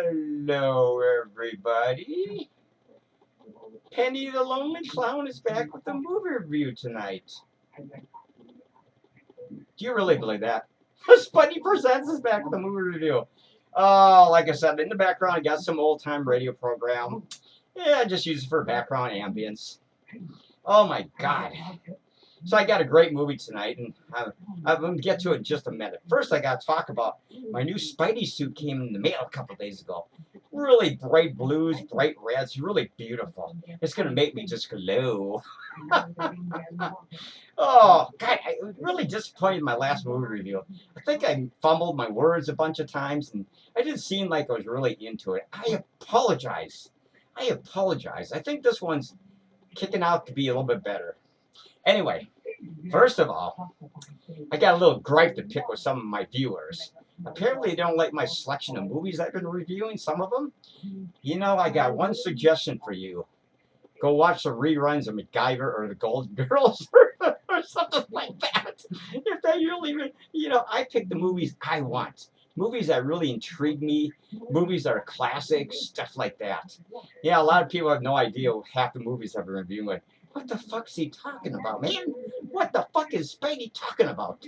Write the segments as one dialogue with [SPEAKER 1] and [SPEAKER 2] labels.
[SPEAKER 1] Hello, everybody. Penny the Lonely Clown is back with the movie review tonight. Do you really believe that? Spidey Presents is back with the movie review. Oh, like I said, in the background, I got some old-time radio program. Yeah, just use it for background ambience. Oh, my God. So I got a great movie tonight, and I'm going to get to it in just a minute. First, I got to talk about my new Spidey suit came in the mail a couple days ago. Really bright blues, bright reds, really beautiful. It's going to make me just glow. Oh, God, I was really disappointed in my last movie review. I think I fumbled my words a bunch of times, and I didn't seem like I was really into it. I apologize. I think this one's kicking out to be a little bit better. Anyway, first of all, I got a little gripe to pick with some of my viewers. Apparently, they don't like my selection of movies I've been reviewing, some of them. You know, I got one suggestion for you. Go watch the reruns of MacGyver or the Golden Girls or something like that. If that really, I pick the movies I want. Movies that really intrigue me, movies that are classics, stuff like that. Yeah, a lot of people have no idea half the movies I've been reviewing. What the fuck's he talking about, man? What the fuck is Spidey talking about?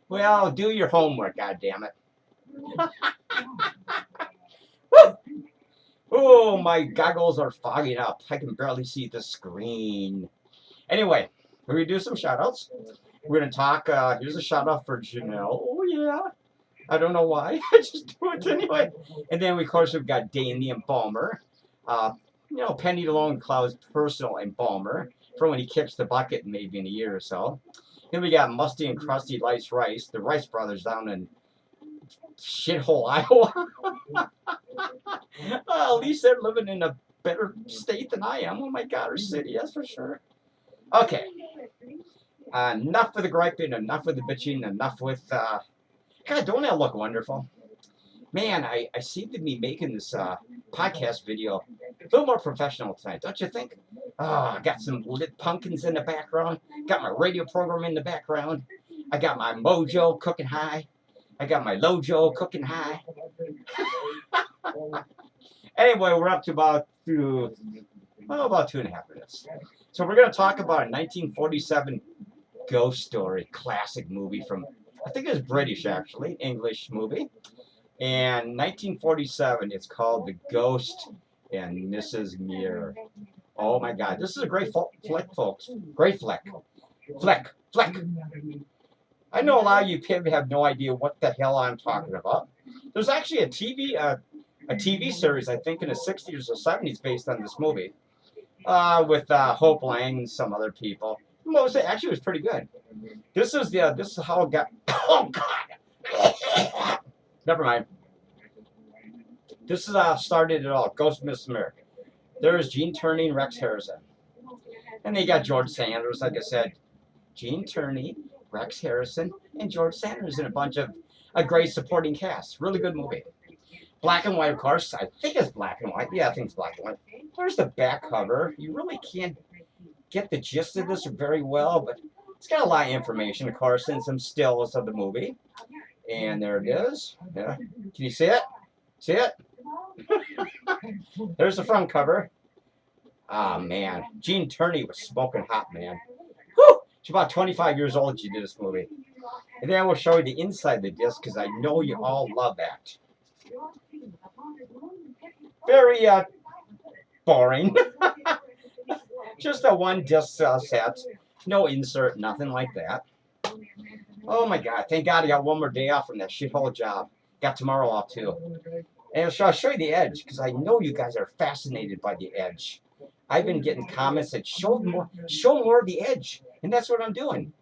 [SPEAKER 1] Well, do your homework, goddammit. Oh, my goggles are fogging up. I can barely see the screen. Anyway, we're going to do some shout-outs. We're going to talk, here's a shout-out for Janelle. Oh, yeah. I don't know why. I just do it anyway. And then, of course, we've got Dane the Embalmer. Penny the Lone Cloud's personal embalmer for when he kicks the bucket maybe in a year or so. Then we got Musty and Krusty Lice Rice, the Rice brothers down in shithole Iowa. At least they're living in a better state than I am. Oh my God, or city, that's for sure. Okay. Enough with the griping, enough with the bitching, enough with, God, don't I look wonderful? Man, I seem to be making this podcast video a little more professional tonight, don't you think? Oh, I got some lit pumpkins in the background. Got my radio program in the background. I got my mojo cooking high. I got my lojo cooking high. Anyway, we're up to about 2.5 minutes. So we're going to talk about a 1947 ghost story, classic movie from, I think it was British actually, English movie. And 1947, it's called The Ghost and Mrs. MUIR. Oh my God, this is a great flick, folks. Great flick. Flick. I know a lot of you people have no idea what the hell I'm talking about. There's actually a TV series, I think in the 60s or 70s, based on this movie, with Hope Lang and some other people. Actually, it was pretty good. This is how it got. Oh God. Never mind. This is started it all. Ghost Miss America. There's Gene Tierney and Rex Harrison. And they got George Sanders, like I said. Gene Tierney, Rex Harrison, and George Sanders, and a bunch of a great supporting cast. Really good movie. Black and white, of course. I think it's black and white. Yeah, I think it's black and white. There's the back cover. You really can't get the gist of this very well, but it's got a lot of information, of course, and some stills of the movie. And there it is. Yeah. Can you see it? See it? There's the front cover. Ah, man. Gene Tierney was smoking hot, man. Whew! She's about 25 years old when she did this movie. And then I will show you the inside of the disc because I know you all love that. Very boring. Just a one disc set. No insert, nothing like that. Oh my God, thank God I got one more day off from that shithole job. Got tomorrow off too. And so I'll show you the edge because I know you guys are fascinated by the edge. I've been getting comments that show more of the edge, and that's what I'm doing.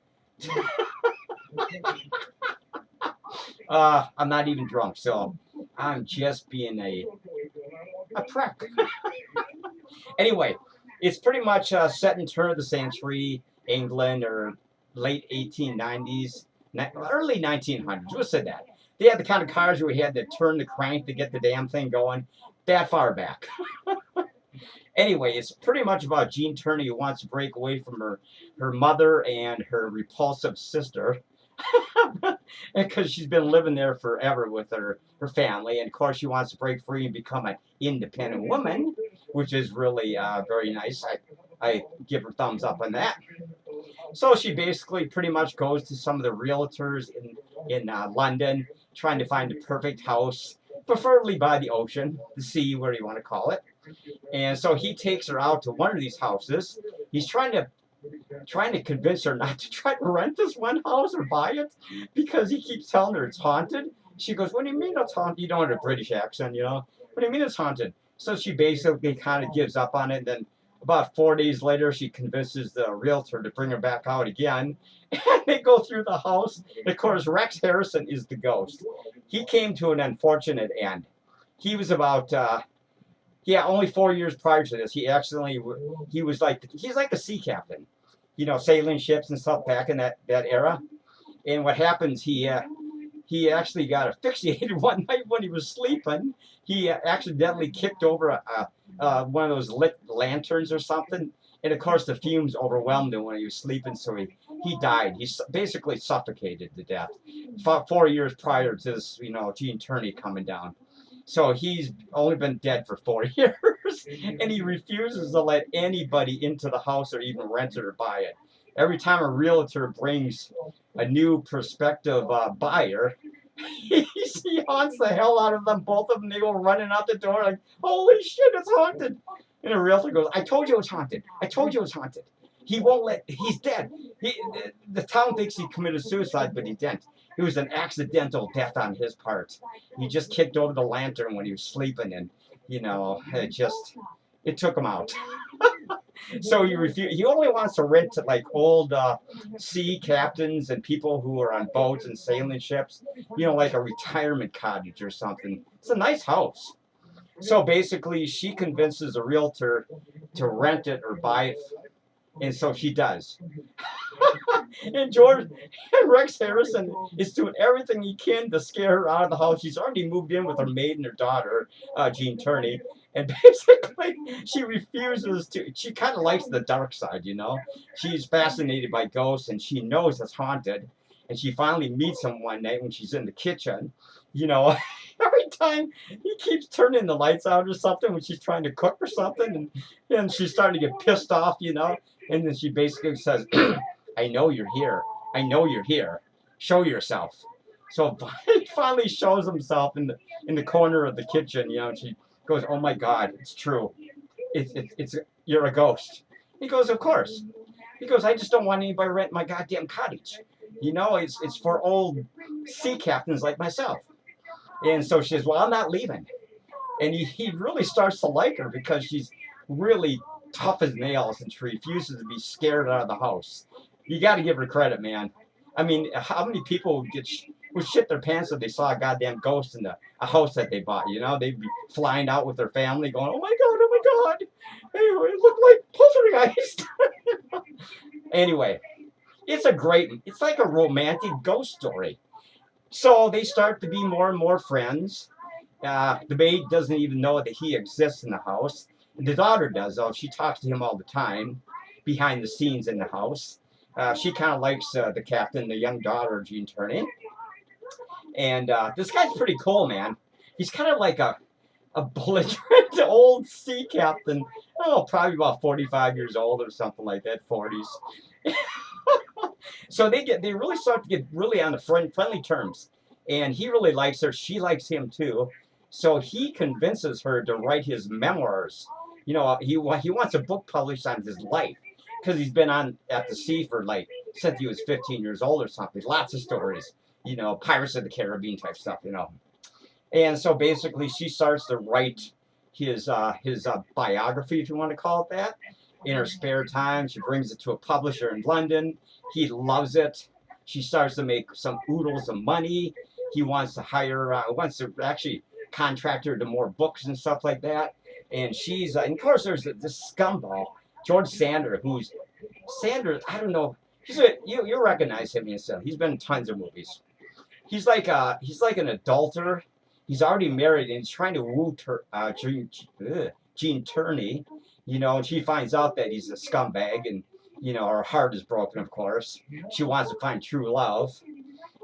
[SPEAKER 1] I'm not even drunk, so I'm just being a prick. Anyway, it's pretty much set in turn of the century, England, or late 1890s, early 1900s. We'll say that. They had the kind of cars where we had to turn the crank to get the damn thing going. That far back. Anyway, it's pretty much about Gene Tierney who wants to break away from her mother and her repulsive sister. because she's been living there forever with her family, and of course she wants to break free and become an independent woman, which is really very nice. I give her thumbs up on that. So she basically pretty much goes to some of the realtors in London, trying to find the perfect house, preferably by the ocean, the sea, where you want to call it. And so he takes her out to one of these houses. He's trying to convince her not to try to rent this one house or buy it because he keeps telling her it's haunted. She goes, "What do you mean it's haunted?" You don't have a British accent, you know. What do you mean it's haunted? So she basically kind of gives up on it. And then about 4 days later, she convinces the realtor to bring her back out again. And they go through the house. And of course, Rex Harrison is the ghost. He came to an unfortunate end. He was about yeah, only 4 years prior to this, he's like a sea captain, you know, sailing ships and stuff back in that era. And what happens, he actually got asphyxiated one night when he was sleeping. He accidentally kicked over one of those lit lanterns or something, and of course the fumes overwhelmed him when he was sleeping, so he died. He basically suffocated to death. 4 years prior to this, you know, Gene Tierney coming down. So he's only been dead for 4 years, and he refuses to let anybody into the house or even rent it or buy it. Every time a realtor brings a new prospective buyer, he haunts the hell out of them, both of them. They go running out the door like, "Holy shit, it's haunted!" And a realtor goes, "I told you it was haunted. I told you it was haunted. He won't let. He's dead. The town thinks he committed suicide, but he didn't. It was an accidental death on his part. He just kicked over the lantern when he was sleeping, and you know, it took him out." So he only wants to rent to like old sea captains and people who are on boats and sailing ships, you know, like a retirement cottage or something. It's a nice house. So basically, she convinces a realtor to rent it or buy it, and so she does. And Rex Harrison is doing everything he can to scare her out of the house. She's already moved in with her maid and her daughter, Gene Tierney, and basically she refuses to. She kind of likes the dark side, you know. She's fascinated by ghosts, and she knows it's haunted. And she finally meets him one night when she's in the kitchen, you know. Every time he keeps turning the lights out or something when she's trying to cook or something, and she's starting to get pissed off, you know. And then she basically says, "I know you're here. I know you're here. Show yourself." So he finally shows himself in the corner of the kitchen. You know, and she goes, "Oh my God, it's true. It's you're a ghost." He goes, "Of course." He goes, "I just don't want anybody renting my goddamn cottage. You know, it's for old sea captains like myself." And so she says, "Well, I'm not leaving." And he really starts to like her because she's really tough as nails and she refuses to be scared out of the house. You got to give her credit, man. I mean, how many people would shit their pants if they saw a goddamn ghost in a house that they bought? You know, they'd be flying out with their family, going, "Oh my God, oh my God, hey, it looked like poltergeist." Anyway, it's like a romantic ghost story. So they start to be more and more friends. The maid doesn't even know that he exists in the house. The daughter does, though. She talks to him all the time, behind the scenes in the house. She kind of likes the captain, the young daughter, Gene Tierney. And this guy's pretty cool, man. He's kind of like a belligerent old sea captain. I don't know, probably about 45 years old or something like that, 40s. So they really start to get really on the friendly terms, and he really likes her. She likes him too. So he convinces her to write his memoirs. You know, he wants a book published on his life because he's been on at the sea for like since he was 15 years old or something. Lots of stories. You know, Pirates of the Caribbean type stuff. You know, and so basically she starts to write his biography, if you want to call it that, in her spare time. She brings it to a publisher in London. He loves it. She starts to make some oodles of money. He wants to wants to actually contract her to more books and stuff like that. And and of course, there's this scumball, George Sanders, I don't know, you recognize him and stuff. He's been in tons of movies. He's like an adulterer. He's already married and he's trying to woo Gene Tierney, you know, and she finds out that he's a scumbag and, you know, her heart is broken, of course. She wants to find true love.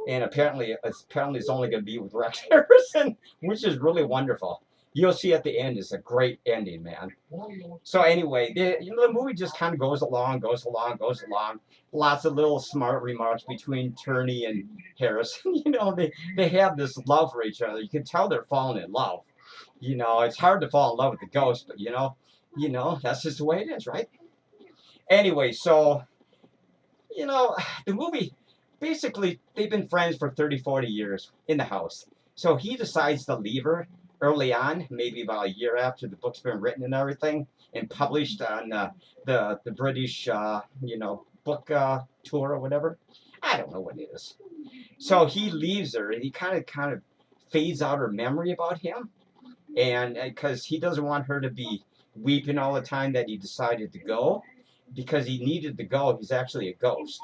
[SPEAKER 1] and apparently it's only going to be with Rex Harrison, which is really wonderful. You'll see at the end is a great ending, man. So anyway, the movie just kind of goes along, goes along, goes along. Lots of little smart remarks between Turney and Harrison. They have this love for each other. You can tell they're falling in love. It's hard to fall in love with the ghost, but that's just the way it is, right? Anyway, so the movie, basically, they've been friends for 30, 40 years in the house. So he decides to leave her early on, maybe about a year after the book's been written and everything, and published on the British, book tour or whatever. I don't know what it is. So he leaves her, and he kind of fades out her memory about him, and because he doesn't want her to be weeping all the time that he decided to go, because he needed to go. He's actually a ghost.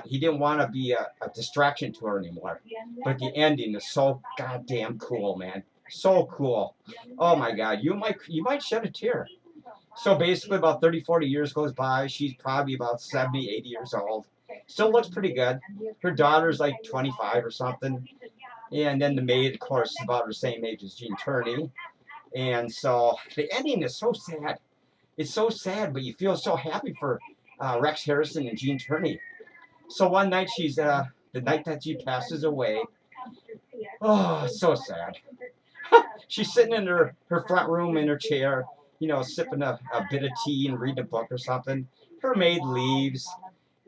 [SPEAKER 1] He didn't want to be a distraction to her anymore. But the ending is so goddamn cool, man. So cool. Oh my God, you might shed a tear. So basically about 30, 40 years goes by. She's probably about 70, 80 years old. Still looks pretty good. Her daughter's like 25 or something. And then the maid, of course, is about her same age as Gene Turney. And so the ending is so sad. It's so sad, but you feel so happy for Rex Harrison and Gene Turney. So one night the night that she passes away, oh, so sad. She's sitting in her front room in her chair, sipping a bit of tea and reading a book or something. Her maid leaves,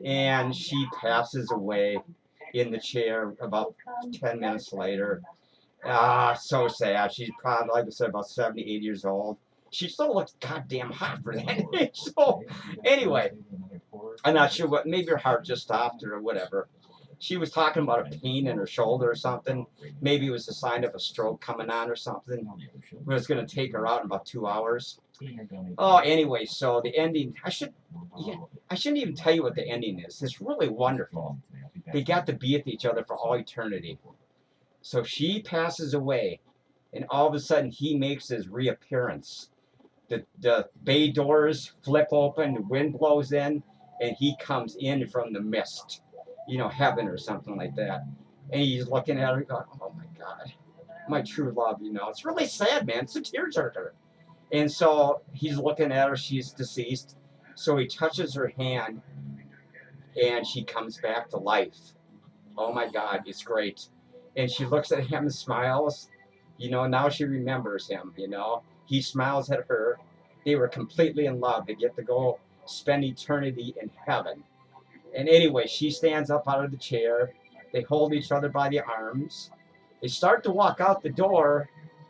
[SPEAKER 1] and she passes away in the chair about 10 minutes later. So sad. She's probably, like I said, about 70, 80 years old. She still looks goddamn hot for that age. So, anyway, I'm not sure what, maybe her heart just stopped or whatever. She was talking about a pain in her shoulder or something. Maybe it was a sign of a stroke coming on or something. It was going to take her out in about 2 hours. Oh, anyway, so the ending, I shouldn't even tell you what the ending is. It's really wonderful. They got to be with each other for all eternity. So she passes away, and all of a sudden he makes his reappearance. The bay doors flip open, the wind blows in, and he comes in from the mist, heaven or something like that. And he's looking at her going, oh my God, my true love, It's really sad, man. It's a tearjerker. And so he's looking at her, she's deceased. So he touches her hand, and she comes back to life. Oh my God, it's great. And she looks at him and smiles. Now she remembers him, He smiles at her. They were completely in love. They get to go spend eternity in heaven. And anyway, she stands up out of the chair. They hold each other by the arms. They start to walk out the door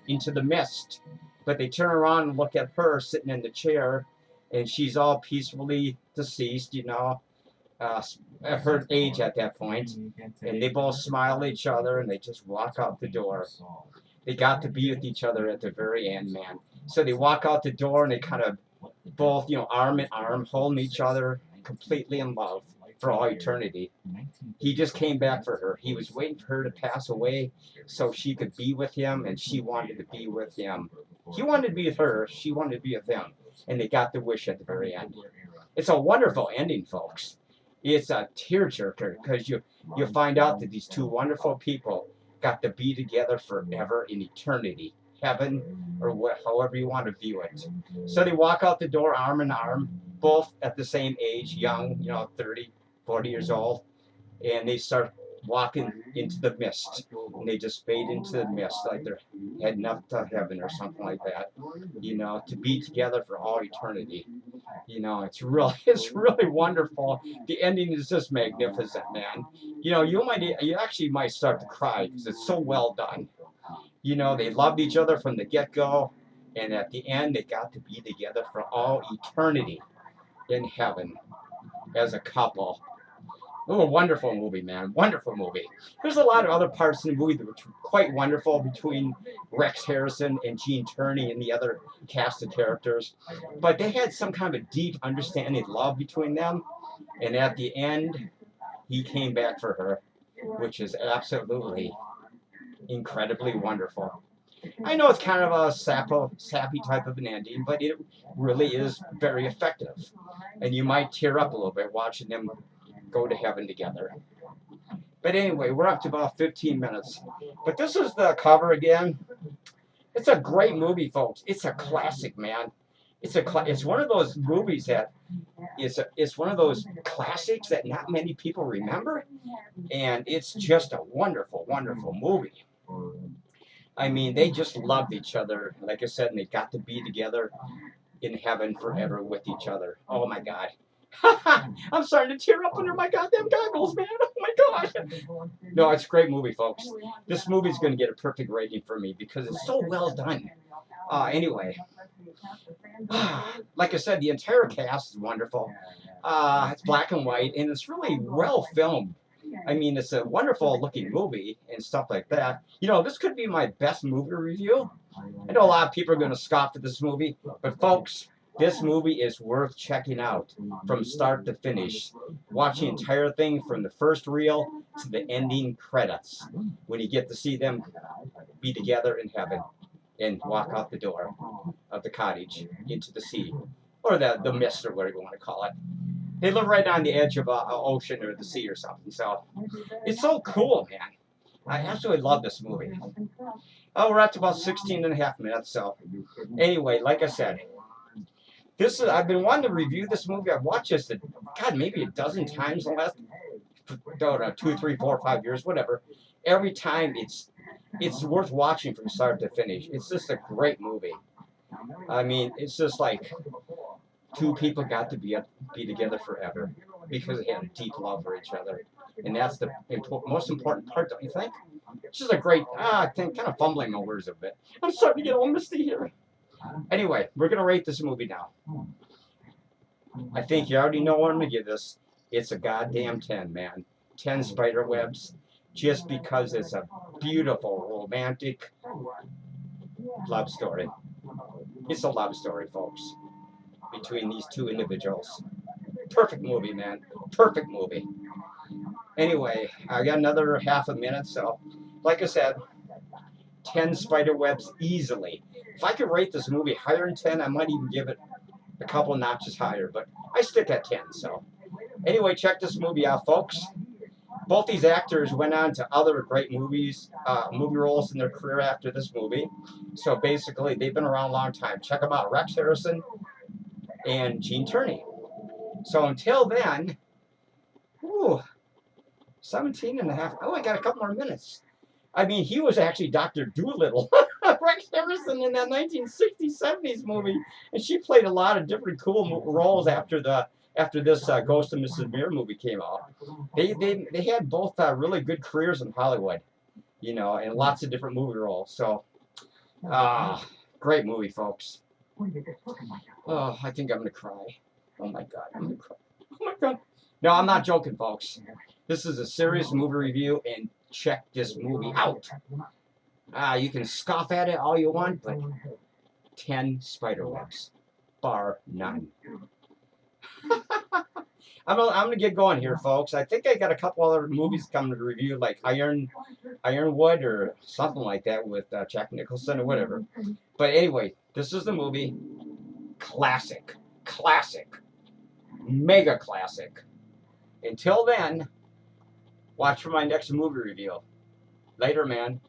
[SPEAKER 1] into the mist. But they turn around and look at her sitting in the chair. And she's all peacefully deceased, at her age at that point. And they both smile at each other, and they just walk out the door. They got to be with each other at the very end, man. So they walk out the door, and they kind of both, arm in arm, holding each other, completely in love for all eternity. He just came back for her. He was waiting for her to pass away so she could be with him, and she wanted to be with him. He wanted to be with her. She wanted to be with him. And they got the wish at the very end. It's a wonderful ending, folks. It's a tearjerker because you find out that these two wonderful people got to be together forever in eternity, heaven, or however you want to view it. So they walk out the door arm in arm, both at the same age, young, 30, 40 years old, and they start walking into the mist, and they just fade into the mist like they're heading up to heaven or something like that, to be together for all eternity. It's really wonderful. The ending is just magnificent, man. You actually might start to cry because it's so well done. They loved each other from the get-go, and at the end they got to be together for all eternity in heaven as a couple. Oh, a wonderful movie, man. Wonderful movie. There's a lot of other parts in the movie that were quite wonderful between Rex Harrison and Gene Turney and the other cast of characters. But they had some kind of a deep understanding love between them. And at the end, he came back for her, which is absolutely incredibly wonderful. I know it's kind of a sappy type of an ending, but it really is very effective. And you might tear up a little bit watching them go to heaven together. But anyway, we're up to about 15 minutes. But this is the cover again. It's a great movie, folks. It's a classic, man. It's one of those movies that it's one of those classics that not many people remember, and it's just a wonderful, wonderful movie. I mean, they just loved each other, like I said, and they got to be together in heaven forever with each other. Oh my God. I'm starting to tear up under my goddamn goggles, man. Oh my God. No, it's a great movie, folks. This movie's going to get a perfect rating for me because it's so well done. Anyway, like I said, the entire cast is wonderful. It's black and white, and it's really well filmed. I mean, it's a wonderful looking movie and stuff like that. You know, this could be my best movie review. I know a lot of people are going to scoff at this movie, but folks, this movie is worth checking out from start to finish. Watch the entire thing from the first reel to the ending credits when you get to see them be together in heaven and walk out the door of the cottage into the sea, or the mist, or whatever you want to call it. They live right on the edge of an ocean or the sea or something. So it's so cool, man. I absolutely love this movie. Oh, we're at about 16 and a half minutes. So anyway, like I said, I've been wanting to review this movie. I've watched this, God, maybe a dozen times in the last 2, 3, 4, 5 years, whatever. Every time it's worth watching from start to finish. It's just a great movie. I mean, it's just like two people got to be together forever because they had a deep love for each other, and that's the most important part, don't you think? It's just a great. I think kind of fumbling my words a bit. I'm starting to get all misty here. Anyway, we're gonna rate this movie now. I think you already know what I'm gonna give this. It's a goddamn 10, man. 10 spider webs, just because it's a beautiful, romantic love story. It's a love story, folks, between these two individuals. Perfect movie, man. Perfect movie. Anyway, I got another half a minute, so like I said, 10 spider webs easily. If I could rate this movie higher than 10, I might even give it a couple notches higher, but I stick at 10. So anyway, check this movie out, folks. Both these actors went on to other great movies, movie roles in their career after this movie. So basically, they've been around a long time. Check them out, Rex Harrison and Gene Tierney. So until then, whew, 17 and a half. Oh, I got a couple more minutes. I mean, he was actually Dr. Doolittle, Rex Harrison, in that 1960s, 70s movie. And she played a lot of different cool roles after this Ghost of Mrs. Muir movie came out. They had both really good careers in Hollywood, you know, and lots of different movie roles. So, great movie, folks. Oh, I think I'm going to cry. Oh, my God. I'm going to cry. Oh, my God. No, I'm not joking, folks. This is a serious movie review, and check this movie out. You can scoff at it all you want, but 10 spiderwebs, bar none. I'm gonna get going here, folks. I think I got a couple other movies coming to review, like Ironwood or something like that with Jack Nicholson or whatever. But anyway, this is the movie. Classic, mega classic. Until then, watch for my next movie review. Later, man.